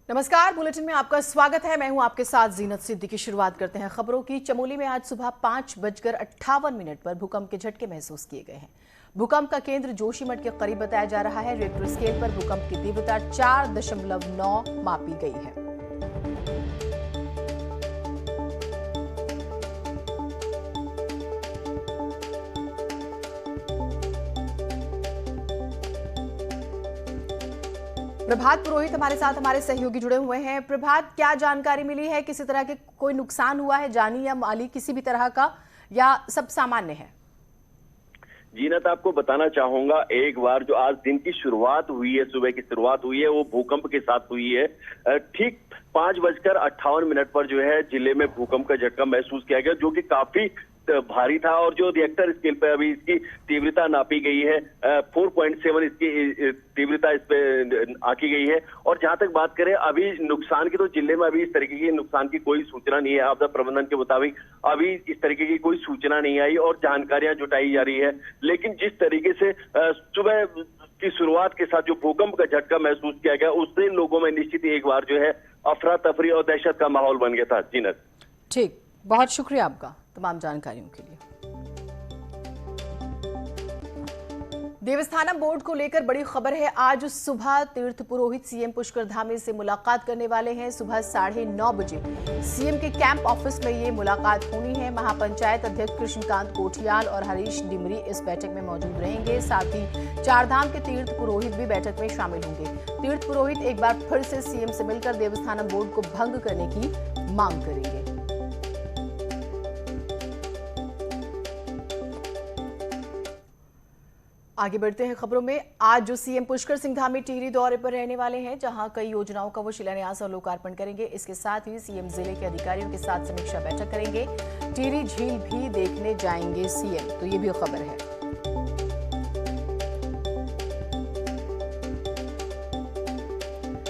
नमस्कार, बुलेटिन में आपका स्वागत है। मैं हूं आपके साथ जीनत सिद्दीकी। शुरुआत करते हैं खबरों की। चमोली में आज सुबह 5:58 पर भूकंप के झटके महसूस किए गए हैं। भूकंप का केंद्र जोशीमठ के करीब बताया जा रहा है। रिक्टर स्केल पर भूकंप की तीव्रता 4.9 मापी गई है। प्रभात पुरोहित हमारे साथ, हमारे सहयोगी जुड़े हुए हैं। प्रभात, क्या जानकारी मिली है? किसी तरह के कोई नुकसान हुआ है, जानी या माली किसी भी तरह का, या सब सामान्य है? जीनत, आपको बताना चाहूंगा, एक बार जो आज दिन की शुरुआत हुई है, सुबह की शुरुआत हुई है, वो भूकंप के साथ हुई है। ठीक 5:58 पर जो है जिले में भूकंप का झटका महसूस किया गया, जो कि काफी भारी था। और जो रिएक्टर स्केल पे अभी इसकी तीव्रता नापी गई है, 4.7 इसकी तीव्रता इस पे आंकी गई है। और जहां तक बात करें अभी नुकसान की, तो जिले में अभी इस तरीके की नुकसान की कोई सूचना नहीं है। आपदा प्रबंधन के मुताबिक अभी इस तरीके की कोई सूचना नहीं आई और जानकारियां जुटाई जा रही है। लेकिन जिस तरीके से सुबह की शुरुआत के साथ जो भूकंप का झटका महसूस किया गया, उससे लोगों में निश्चित एक बार जो है अफरा तफरी और दहशत का माहौल बन गया था। जीनत, ठीक, बहुत शुक्रिया आपका तमाम जानकारियों के लिए। देवस्थानम बोर्ड को लेकर बड़ी खबर है। आज सुबह तीर्थ पुरोहित सीएम पुष्कर धामी से मुलाकात करने वाले हैं। सुबह 9:30 बजे सीएम के कैंप ऑफिस में ये मुलाकात होनी है। महापंचायत अध्यक्ष कृष्णकांत कोठियाल और हरीश डिमरी इस बैठक में मौजूद रहेंगे। साथ ही चारधाम के तीर्थ पुरोहित भी बैठक में शामिल होंगे। तीर्थ पुरोहित एक बार फिर से सीएम से मिलकर देवस्थानम बोर्ड को भंग करने की मांग करेंगे। आगे बढ़ते हैं खबरों में। आज जो सीएम पुष्कर सिंह धामी टिहरी दौरे पर रहने वाले हैं, जहां कई योजनाओं का वो शिलान्यास और लोकार्पण करेंगे। इसके साथ ही सीएम जिले के अधिकारियों के साथ समीक्षा बैठक करेंगे। टिहरी झील भी देखने जाएंगे सीएम, तो ये भी खबर है।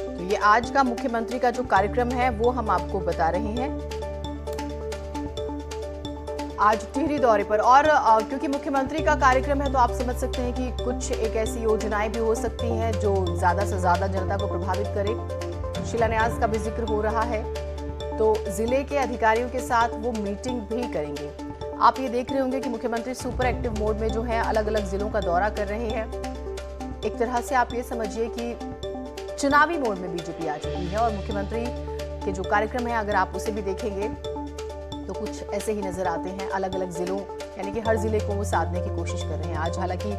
तो ये आज का मुख्यमंत्री का जो कार्यक्रम है वो हम आपको बता रहे हैं। आज टिहरी दौरे पर, और क्योंकि मुख्यमंत्री का कार्यक्रम है तो आप समझ सकते हैं कि कुछ एक ऐसी योजनाएं भी हो सकती हैं जो ज्यादा से ज्यादा जनता को प्रभावित करे। शिलान्यास का भी जिक्र हो रहा है, तो जिले के अधिकारियों के साथ वो मीटिंग भी करेंगे। आप ये देख रहे होंगे कि मुख्यमंत्री सुपर एक्टिव मोड में जो है अलग अलग जिलों का दौरा कर रहे हैं। एक तरह से आप ये समझिए कि चुनावी मोड में बीजेपी आ चुकी है। और मुख्यमंत्री के जो कार्यक्रम है, अगर आप उसे भी देखेंगे तो कुछ ऐसे ही नजर आते हैं। अलग अलग जिलों, यानी कि हर जिले को वो साधने की कोशिश कर रहे हैं। आज हालांकि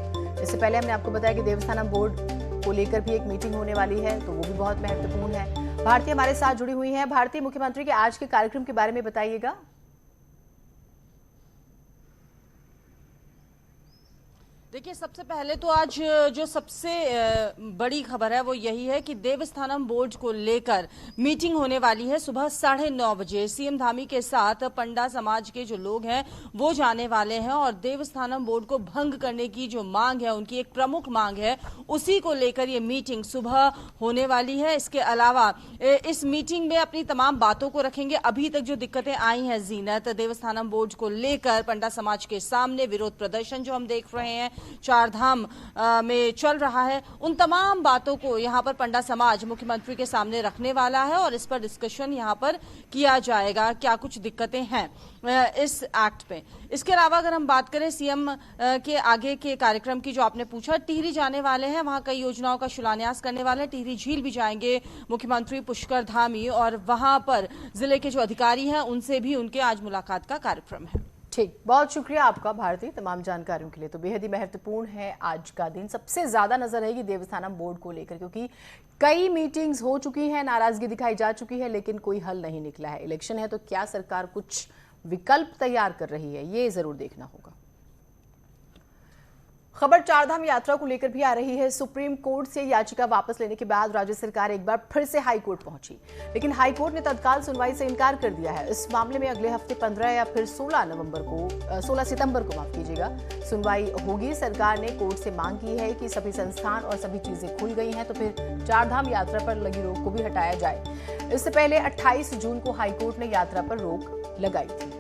इससे पहले हमने आपको बताया कि देवस्थानम बोर्ड को लेकर भी एक मीटिंग होने वाली है, तो वो भी बहुत महत्वपूर्ण है। भारती हमारे साथ जुड़ी हुई है। भारती, मुख्यमंत्री के आज के कार्यक्रम के बारे में बताइएगा। देखिए, सबसे पहले तो आज जो सबसे बड़ी खबर है वो यही है कि देवस्थानम बोर्ड को लेकर मीटिंग होने वाली है। सुबह 9:30 बजे सीएम धामी के साथ पंडा समाज के जो लोग हैं वो जाने वाले हैं और देवस्थानम बोर्ड को भंग करने की जो मांग है, उनकी एक प्रमुख मांग है, उसी को लेकर ये मीटिंग सुबह होने वाली है। इसके अलावा इस मीटिंग में अपनी तमाम बातों को रखेंगे। अभी तक जो दिक्कतें आई हैं जीनत, देवस्थानम बोर्ड को लेकर पंडा समाज के सामने विरोध प्रदर्शन जो हम देख रहे हैं चारधाम में चल रहा है, उन तमाम बातों को यहाँ पर पंडा समाज मुख्यमंत्री के सामने रखने वाला है और इस पर डिस्कशन यहाँ पर किया जाएगा, क्या कुछ दिक्कतें हैं इस एक्ट पे। इसके अलावा अगर हम बात करें सीएम के आगे के कार्यक्रम की, जो आपने पूछा, टिहरी जाने वाले हैं, वहां कई योजनाओं का शिलान्यास करने वाले हैं। टिहरी झील भी जाएंगे मुख्यमंत्री पुष्कर धामी और वहां पर जिले के जो अधिकारी हैं उनसे भी उनके आज मुलाकात का कार्यक्रम है। ठीक, बहुत शुक्रिया आपका भारती तमाम जानकारियों के लिए। तो बेहद ही महत्वपूर्ण है आज का दिन। सबसे ज्यादा नजर रहेगी देवस्थानम बोर्ड को लेकर, क्योंकि कई मीटिंग्स हो चुकी हैं, नाराजगी दिखाई जा चुकी है, लेकिन कोई हल नहीं निकला है। इलेक्शन है तो क्या सरकार कुछ विकल्प तैयार कर रही है, ये जरूर देखना होगा। खबर चारधाम यात्रा को लेकर भी आ रही है। सुप्रीम कोर्ट से याचिका वापस लेने के बाद राज्य सरकार एक बार फिर से हाई कोर्ट पहुंची, लेकिन हाई कोर्ट ने तत्काल सुनवाई से इनकार कर दिया है। इस मामले में अगले हफ्ते 15 या फिर 16 सितंबर को माफ कीजिएगा, सुनवाई होगी। सरकार ने कोर्ट से मांग की है कि सभी संस्थान और सभी चीजें खुल गई हैं तो फिर चारधाम यात्रा पर लगी रोक को भी हटाया जाए। इससे पहले 28 जून को हाई कोर्ट ने यात्रा पर रोक लगाई थी।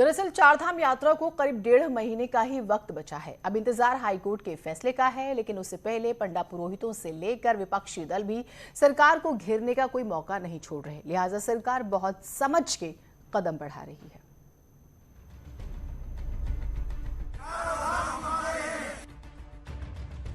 दरअसल चारधाम यात्रा को करीब 1.5 महीने का ही वक्त बचा है। अब इंतजार हाईकोर्ट के फैसले का है, लेकिन उससे पहले पंडा पुरोहितों से लेकर विपक्षी दल भी सरकार को घेरने का कोई मौका नहीं छोड़ रहे। लिहाजा सरकार बहुत समझ के कदम बढ़ा रही है।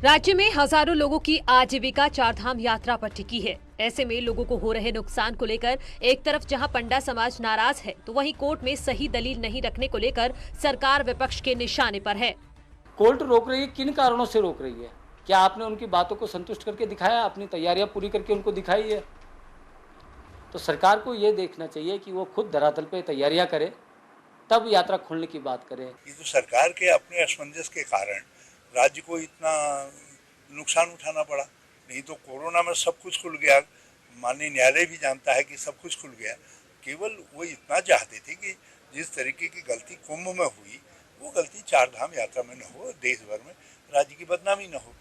राज्य में हजारों लोगों की आजीविका चारधाम यात्रा पर टिकी है। ऐसे में लोगों को हो रहे नुकसान को लेकर एक तरफ जहां पंडा समाज नाराज है, तो वहीं कोर्ट में सही दलील नहीं रखने को लेकर सरकार विपक्ष के निशाने पर है। कोर्ट रोक रही है, किन कारणों से रोक रही है? क्या आपने उनकी बातों को संतुष्ट करके दिखाया, अपनी तैयारियां पूरी करके उनको दिखाई है? तो सरकार को ये देखना चाहिए कि वो खुद धरातल पे तैयारियां करे, तब यात्रा खोलने की बात करे। ये तो सरकार के अपने असमंजस के कारण राज्य को इतना नुकसान उठाना पड़ा। नहीं तो कोरोना में सब कुछ खुल गया, माननीय न्यायालय भी जानता है कि सब कुछ खुल गया। केवल वो इतना चाहते थे कि जिस तरीके की गलती कुंभ में हुई, वो गलती चारधाम यात्रा में न हो, देश भर में राज्य की बदनामी न हो।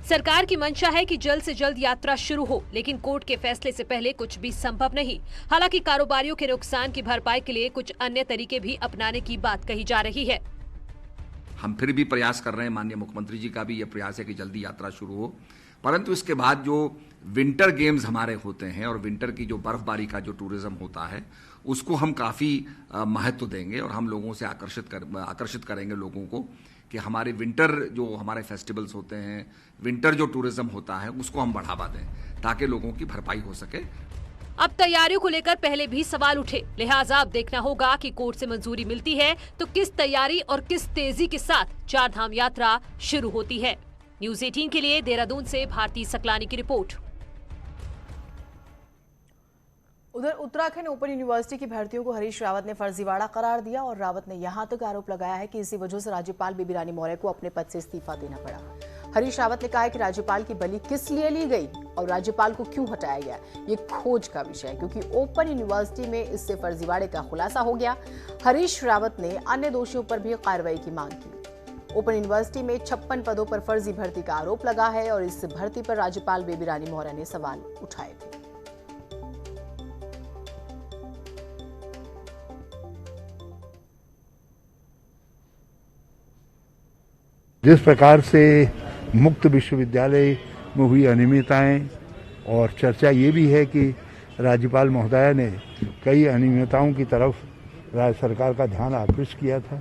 सरकार की मंशा है कि जल्द से जल्द यात्रा शुरू हो, लेकिन कोर्ट के फैसले से पहले कुछ भी संभव नहीं। हालांकि कारोबारियों के नुकसान की भरपाई के लिए कुछ अन्य तरीके भी अपनाने की बात कही जा रही है। हम फिर भी प्रयास कर रहे हैं, माननीय मुख्यमंत्री जी का भी ये प्रयास है कि जल्दी यात्रा शुरू हो, परंतु इसके बाद जो विंटर गेम्स हमारे होते हैं और विंटर की जो बर्फबारी का जो टूरिज्म होता है, उसको हम काफ़ी महत्व देंगे और हम लोगों से आकर्षित करेंगे लोगों को कि हमारे विंटर जो हमारे फेस्टिवल्स होते हैं, विंटर जो टूरिज्म होता है, उसको हम बढ़ावा दें ताकि लोगों की भरपाई हो सके। अब तैयारियों को लेकर पहले भी सवाल उठे, लिहाजा अब देखना होगा कि कोर्ट से मंजूरी मिलती है तो किस तैयारी और किस तेजी के साथ चारधाम यात्रा शुरू होती है। न्यूज़ 18 के लिए देहरादून से भारती सकलानी की रिपोर्ट। उधर उत्तराखंड ओपन यूनिवर्सिटी की भर्तियों को हरीश रावत ने फर्जीवाड़ा करार दिया और रावत ने यहां तक आरोप लगाया है कि इसी वजह से राज्यपाल बेबी रानी मौर्य को अपने पद से इस्तीफा देना पड़ा। हरीश रावत ने कहा है कि राज्यपाल की बलि किस लिए ली गई और राज्यपाल को क्यों हटाया गया, ये खोज का विषय है, क्योंकि ओपन यूनिवर्सिटी में इससे फर्जीवाड़े का खुलासा हो गया। हरीश रावत ने अन्य दोषियों पर भी कार्रवाई की मांग की। ओपन यूनिवर्सिटी में 56 पदों पर फर्जी भर्ती का आरोप लगा है और इस भर्ती पर राज्यपाल बेबी रानी मौर्य ने सवाल उठाए थे। जिस प्रकार से मुक्त विश्वविद्यालय में हुई अनियमितताएं और चर्चा ये भी है कि राज्यपाल महोदया ने कई अनियमितताओं की तरफ राज्य सरकार का ध्यान आकृष्ट किया था,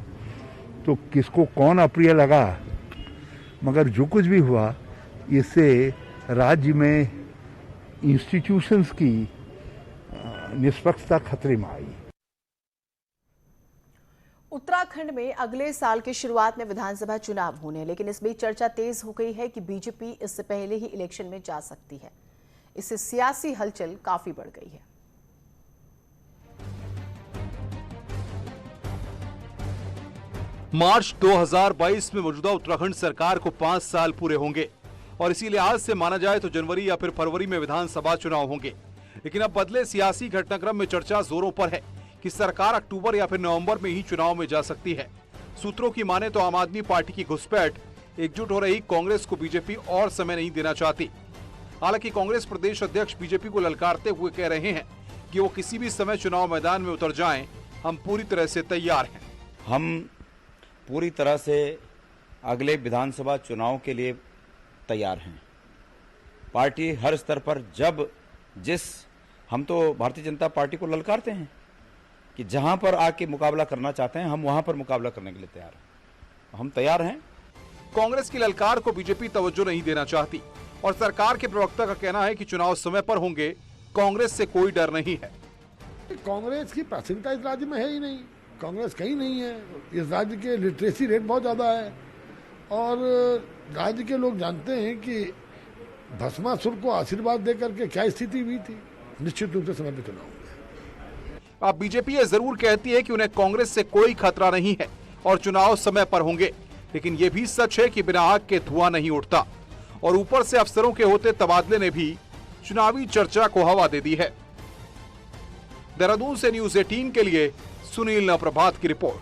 तो किसको कौन अप्रिय लगा, मगर जो कुछ भी हुआ इससे राज्य में इंस्टीट्यूशंस की निष्पक्षता खतरे में आई। उत्तराखंड में अगले साल की शुरुआत में विधानसभा चुनाव होने, लेकिन इस बीच चर्चा तेज हो गई है कि बीजेपी इससे पहले ही इलेक्शन में जा सकती है। इससे सियासी हलचल काफी बढ़ गई है। मार्च 2022 में मौजूदा उत्तराखंड सरकार को 5 साल पूरे होंगे और इसी लिहाज से माना जाए तो जनवरी या फिर फरवरी में विधानसभा चुनाव होंगे। लेकिन अब बदले सियासी घटनाक्रम में चर्चा जोरों पर है कि सरकार अक्टूबर या फिर नवंबर में ही चुनाव में जा सकती है। सूत्रों की माने तो आम आदमी पार्टी की घुसपैठ, एकजुट हो रही कांग्रेस को बीजेपी और समय नहीं देना चाहती। हालांकि कांग्रेस प्रदेश अध्यक्ष बीजेपी को ललकारते हुए कह रहे हैं कि वो किसी भी समय चुनाव मैदान में उतर जाएं, हम पूरी तरह से तैयार हैं। हम पूरी तरह से अगले विधानसभा चुनाव के लिए तैयार हैं। पार्टी हर स्तर पर हम तो भारतीय जनता पार्टी को ललकारते हैं कि जहां पर आके मुकाबला करना चाहते हैं, हम वहां पर मुकाबला करने के लिए तैयार हैं। हम तैयार हैं। कांग्रेस की ललकार को बीजेपी तवज्जो नहीं देना चाहती और सरकार के प्रवक्ता का कहना है कि चुनाव समय पर होंगे, कांग्रेस से कोई डर नहीं है। कांग्रेस की प्राथमिकता इस राज्य में है ही नहीं, कांग्रेस कहीं नहीं है। इस राज्य के लिटरेसी रेट बहुत ज्यादा है और राज्य के लोग जानते हैं कि भस्मासुर को आशीर्वाद देकर के क्या स्थिति हुई थी। निश्चित रूप से समय पर चुनाव होंगे। अब बीजेपी ये जरूर कहती है कि उन्हें कांग्रेस से कोई खतरा नहीं है और चुनाव समय पर होंगे, लेकिन ये भी सच है कि बिना आग के धुआं नहीं उठता और ऊपर से अफसरों के होते तबादले ने भी चुनावी चर्चा को हवा दे दी है। देहरादून से न्यूज़ 18 के लिए सुनील नवप्रभात की रिपोर्ट।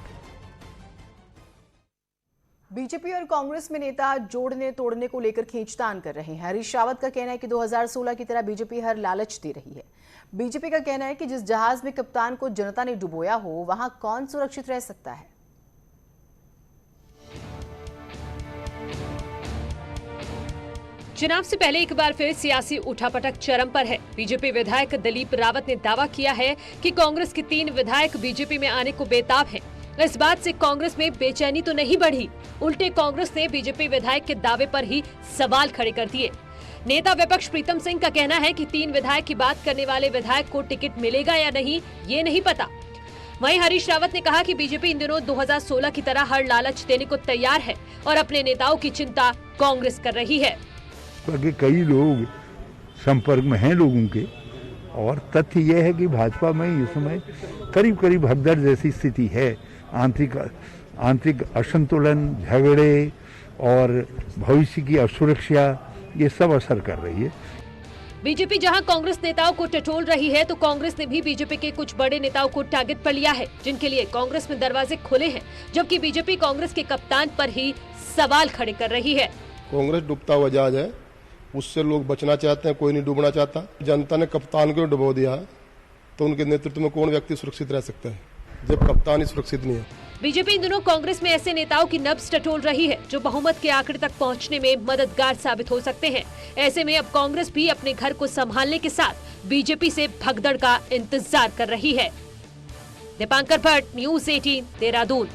बीजेपी और कांग्रेस में नेता जोड़ने तोड़ने को लेकर खींचतान कर रहे हैं। हरीश रावत का कहना है कि 2016 की तरह बीजेपी हर लालच दे रही है। बीजेपी का कहना है कि जिस जहाज में कप्तान को जनता ने डुबोया हो वहां कौन सुरक्षित रह सकता है। चुनाव से पहले एक बार फिर सियासी उठापटक चरम पर है। बीजेपी विधायक दिलीप रावत ने दावा किया है कि कांग्रेस के 3 विधायक बीजेपी में आने को बेताब हैं। इस बात से कांग्रेस में बेचैनी तो नहीं बढ़ी, उल्टे कांग्रेस ने बीजेपी विधायक के दावे पर ही सवाल खड़े कर दिए। नेता विपक्ष प्रीतम सिंह का कहना है कि 3 विधायक की बात करने वाले विधायक को टिकट मिलेगा या नहीं, ये नहीं पता। वहीं हरीश रावत ने कहा कि बीजेपी इन दिनों 2016 की तरह हर लालच देने को तैयार है और अपने नेताओं की चिंता कांग्रेस कर रही है। कई लोग संपर्क में हैं लोगों के, और तथ्य यह है कि भाजपा में इस समय करीब करीब भगदड़ जैसी स्थिति है। आंतरिक असंतुलन, झगड़े और भविष्य की असुरक्षा, ये सब असर कर रही है। बीजेपी जहां कांग्रेस नेताओं को टटोल रही है, तो कांग्रेस ने भी बीजेपी के कुछ बड़े नेताओं को टारगेट पर लिया है, जिनके लिए कांग्रेस में दरवाजे खुले हैं, जबकि बीजेपी कांग्रेस के कप्तान पर ही सवाल खड़े कर रही है। कांग्रेस डूबता हुआ जहाज है, उससे लोग बचना चाहते हैं, कोई नहीं डूबना चाहता। जनता ने कप्तान को डुबो दिया, तो उनके नेतृत्व में कौन व्यक्ति सुरक्षित रह सकता है जब कप्तान ही सुरक्षित नहीं है। बीजेपी इन दिनों कांग्रेस में ऐसे नेताओं की नब्ज टटोल रही है जो बहुमत के आंकड़े तक पहुंचने में मददगार साबित हो सकते हैं। ऐसे में अब कांग्रेस भी अपने घर को संभालने के साथ बीजेपी से भगदड़ का इंतजार कर रही है। दीपांकर भट्ट, न्यूज़ 18, देहरादून।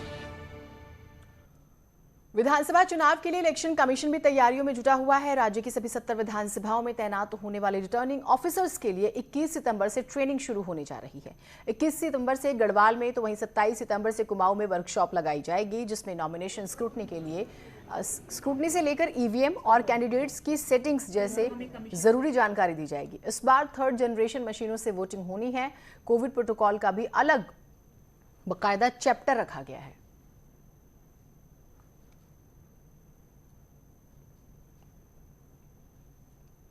विधानसभा चुनाव के लिए इलेक्शन कमीशन भी तैयारियों में जुटा हुआ है। राज्य की सभी 70 विधानसभाओं में तैनात होने वाले रिटर्निंग ऑफिसर्स के लिए 21 सितंबर से ट्रेनिंग शुरू होने जा रही है। 21 सितंबर से गढ़वाल में, तो वहीं 27 सितंबर से कुमाऊं में वर्कशॉप लगाई जाएगी, जिसमें नॉमिनेशन स्क्रूटनी से लेकर ईवीएम और कैंडिडेट्स की सेटिंग्स जैसे जरूरी जानकारी दी जाएगी। इस बार 3rd जनरेशन मशीनों से वोटिंग होनी है। कोविड प्रोटोकॉल का भी अलग बाकायदा चैप्टर रखा गया है।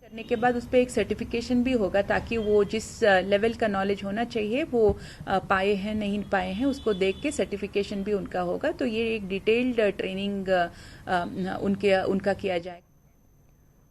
करने के बाद उस पर एक सर्टिफिकेशन भी होगा, ताकि वो जिस लेवल का नॉलेज होना चाहिए वो पाए हैं नहीं पाए हैं, उसको देख के सर्टिफिकेशन भी उनका होगा। तो ये एक डिटेल्ड ट्रेनिंग उनका किया जाएगा।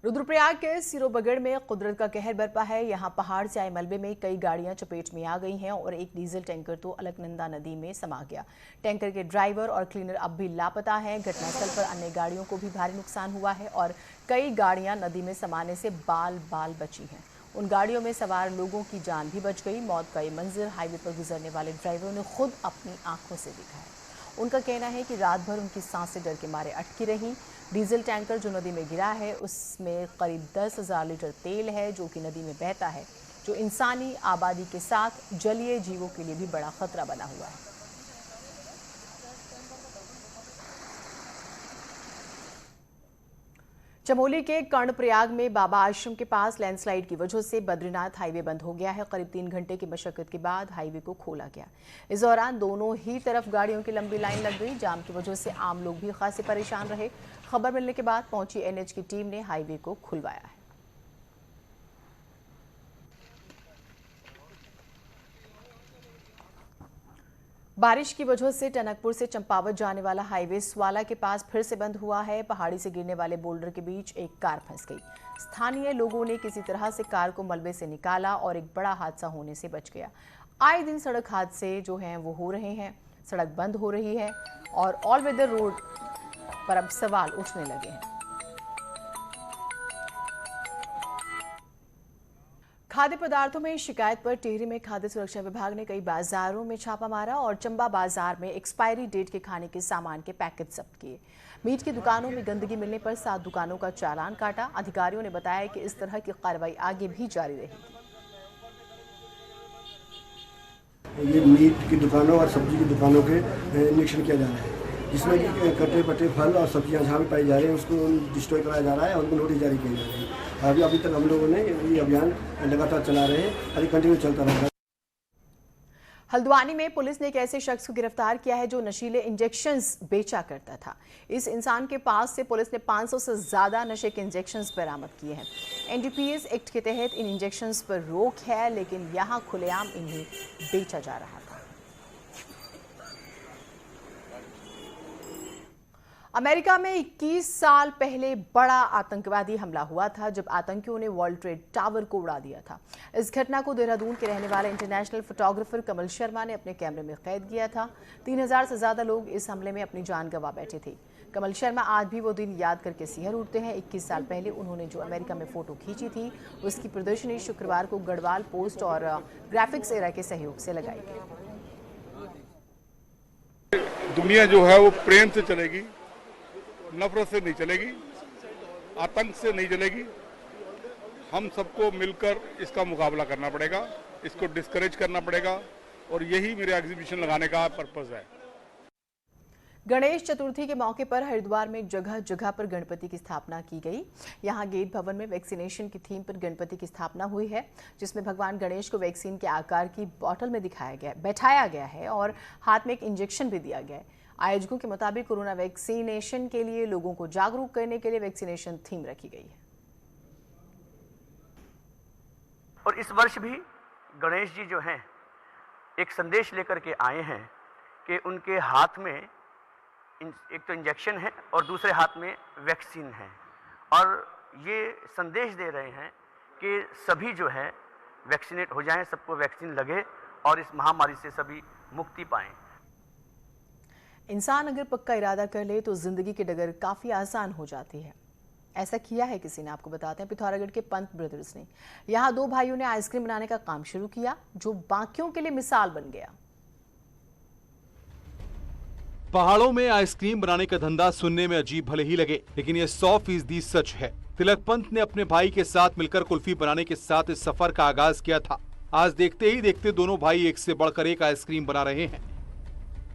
रुद्रप्रयाग के सिरोबगढ़ में कुदरत का कहर बरपा है। यहां पहाड़ से आए मलबे में कई गाड़ियां चपेट में आ गई हैं और एक डीजल टैंकर तो अलकनंदा नदी में समा गया। टैंकर के ड्राइवर और क्लीनर अब भी लापता हैं। घटनास्थल पर अन्य गाड़ियों को भी भारी नुकसान हुआ है और कई गाड़ियां नदी में समाने से बाल बाल बची हैं। उन गाड़ियों में सवार लोगों की जान भी बच गई। मौत का ये मंजर हाईवे पर गुजरने वाले ड्राइवरों ने खुद अपनी आंखों से देखा है। उनका कहना है कि रात भर उनकी सांसें डर के मारे अटकी रहीं। डीजल टैंकर जो नदी में गिरा है उसमें करीब 10,000 लीटर तेल है जो कि नदी में बहता है, जो इंसानी आबादी के साथ जलीय जीवों के लिए भी बड़ा खतरा बना हुआ है। चमोली के कर्णप्रयाग में बाबा आश्रम के पास लैंडस्लाइड की वजह से बद्रीनाथ हाईवे बंद हो गया है। करीब 3 घंटे की मशक्कत के बाद हाईवे को खोला गया। इस दौरान दोनों ही तरफ गाड़ियों की लंबी लाइन लग गई। जाम की वजह से आम लोग भी खासे परेशान रहे। खबर मिलने के बाद पहुंची एनएच की टीम ने हाईवे को खुलवाया है। बारिश की वजह से टनकपुर से चंपावत जाने वाला हाईवे स्वाला के पास फिर से बंद हुआ है। पहाड़ी से गिरने वाले बोल्डर के बीच एक कार फंस गई। स्थानीय लोगों ने किसी तरह से कार को मलबे से निकाला और एक बड़ा हादसा होने से बच गया। आए दिन सड़क हादसे जो हैं वो हो रहे हैं। सड़क बंद हो रही है और ऑल वेदर रोड पर अब सवाल उठने लगे हैं। खाद्य पदार्थों में शिकायत पर टिहरी में खाद्य सुरक्षा विभाग ने कई बाजारों में छापा मारा और चंबा बाजार में एक्सपायरी डेट के खाने के सामान के पैकेट जब्त किए। मीट की दुकानों में गंदगी मिलने पर 7 दुकानों का चालान काटा। अधिकारियों ने बताया कि इस तरह की कार्रवाई आगे भी जारी रहेगी। ये मीट की दुकानों और सब्जी की दुकानों के निरीक्षण किया जा रहा है, जिसमें कि कटे पटे फल और सब्जियां जहाँ भी पाई जा रही हैं उसको डिस्ट्रॉय कराया जा रहा है और उनको नोटिस जारी किए जा रहे हैं। अभी तक हम लोगों ने ये अभियान लगातार चला रहे हैं और कंटिन्यू चलता रहेगा। हल्द्वानी में पुलिस ने एक ऐसे शख्स को गिरफ्तार किया है जो नशीले इंजेक्शंस बेचा करता था। इस इंसान के पास से पुलिस ने 500 से ज्यादा नशे के इंजेक्शंस बरामद किए हैं। एनडीपीएस एक्ट के तहत इन इंजेक्शंस पर रोक है, लेकिन यहां खुलेआम इन्हें बेचा जा रहा था। अमेरिका में 21 साल पहले बड़ा आतंकवादी हमला हुआ था जब आतंकियों ने वर्ल्ड ट्रेड टावर को उड़ा दिया था। इस घटना को देहरादून के रहने वाले इंटरनेशनल फोटोग्राफर कमल शर्मा ने अपने कैमरे में कैद किया था। 3000 से ज्यादा लोग इस हमले में अपनी जान गंवा बैठे थे। कमल शर्मा आज भी वो दिन याद करके सिहर उठते हैं। 21 साल पहले उन्होंने जो अमेरिका में फोटो खींची थी उसकी प्रदर्शनी शुक्रवार को गढ़वाल पोस्ट और ग्राफिक्स एरा के सहयोग से लगाई गई। दुनिया जो है वो प्रेम से चलेगी, नफरत से नहीं चलेगी, आतंक से नहीं चलेगी। हम सबको मिलकर इसका मुकाबला करना पड़ेगा, इसको डिस्करेज करना पड़ेगा और यही मेरे एग्जीबिशन लगाने का पर्पस है। गणेश चतुर्थी के मौके पर हरिद्वार में जगह जगह पर गणपति की स्थापना की गई। यहां गेट भवन में वैक्सीनेशन की थीम पर गणपति की स्थापना हुई है, जिसमें भगवान गणेश को वैक्सीन के आकार की बोतल में बैठाया गया है और हाथ में एक इंजेक्शन भी दिया गया है। आयोजकों के मुताबिक कोरोना वैक्सीनेशन के लिए लोगों को जागरूक करने के लिए वैक्सीनेशन थीम रखी गई है। और इस वर्ष भी गणेश जी जो हैं एक संदेश लेकर के आए हैं कि उनके हाथ में एक तो इंजेक्शन है और दूसरे हाथ में वैक्सीन है और ये संदेश दे रहे हैं कि सभी जो है वैक्सीनेट हो जाएं, सबको वैक्सीन लगे और इस महामारी से सभी मुक्ति पाएं। इंसान अगर पक्का इरादा कर ले तो जिंदगी की डगर काफी आसान हो जाती है। ऐसा किया है किसी ने, आपको बताते हैं। पिथौरागढ़ के पंत ब्रदर्स ने यहाँ 2 भाइयों ने आइसक्रीम बनाने का काम शुरू किया जो बाकियों के लिए मिसाल बन गया। पहाड़ों में आइसक्रीम बनाने का धंधा सुनने में अजीब भले ही लगे, लेकिन ये 100% सच है। तिलक पंत ने अपने भाई के साथ मिलकर कुल्फी बनाने के साथ इस सफर का आगाज किया था। आज देखते ही देखते दोनों भाई एक से बढ़कर एक आइसक्रीम बना रहे हैं।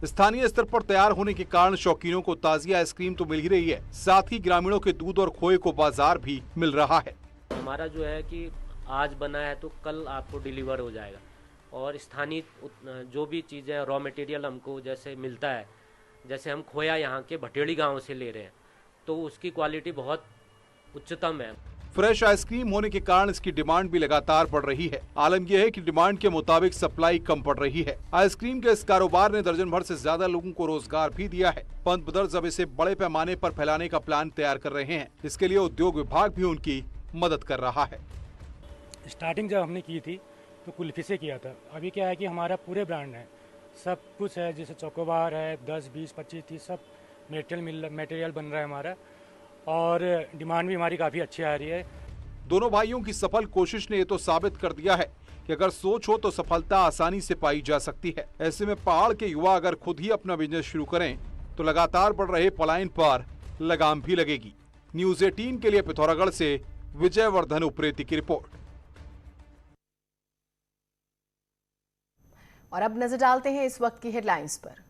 स्थानीय स्तर पर तैयार होने के कारण शौकीनों को ताजी आइसक्रीम तो मिल ही रही है, साथ ही ग्रामीणों के दूध और खोए को बाजार भी मिल रहा है। हमारा जो है कि आज बना है तो कल आपको डिलीवर हो जाएगा और स्थानीय जो भी चीजें रॉ मटेरियल हमको जैसे मिलता है, जैसे हम खोया यहाँ के भटेड़ी गांव से ले रहे हैं तो उसकी क्वालिटी बहुत उच्चतम है। फ्रेश आइसक्रीम होने के कारण इसकी डिमांड भी लगातार बढ़ रही है। आलम यह है कि डिमांड के मुताबिक सप्लाई कम पड़ रही है। आइसक्रीम के इस कारोबार ने दर्जन भर से ज्यादा लोगों को रोजगार भी दिया है। पंत ब्रदर्स अब इसे बड़े पैमाने पर फैलाने का प्लान तैयार कर रहे हैं। इसके लिए उद्योग विभाग भी उनकी मदद कर रहा है। स्टार्टिंग जब हमने की थी तो कुल्फी से किया था। अभी क्या है कि हमारा पूरे ब्रांड है, सब कुछ है, जैसे चोकोबार है, 10, 20, 25, 30 सब मटेरियल बन रहा है हमारा और डिमांड भी हमारी काफ़ी अच्छी आ रही है। दोनों भाइयों की सफल कोशिश ने ये तो साबित कर दिया है कि अगर सोच हो तो सफलता आसानी से पाई जा सकती है। ऐसे में पहाड़ के युवा अगर खुद ही अपना बिजनेस शुरू करें तो लगातार बढ़ रहे पलायन पर लगाम भी लगेगी। न्यूज़ 18 के लिए पिथौरागढ़ से विजयवर्धन उप्रेती की रिपोर्ट। और अब नजर डालते हैं इस वक्त की हेडलाइंस पर।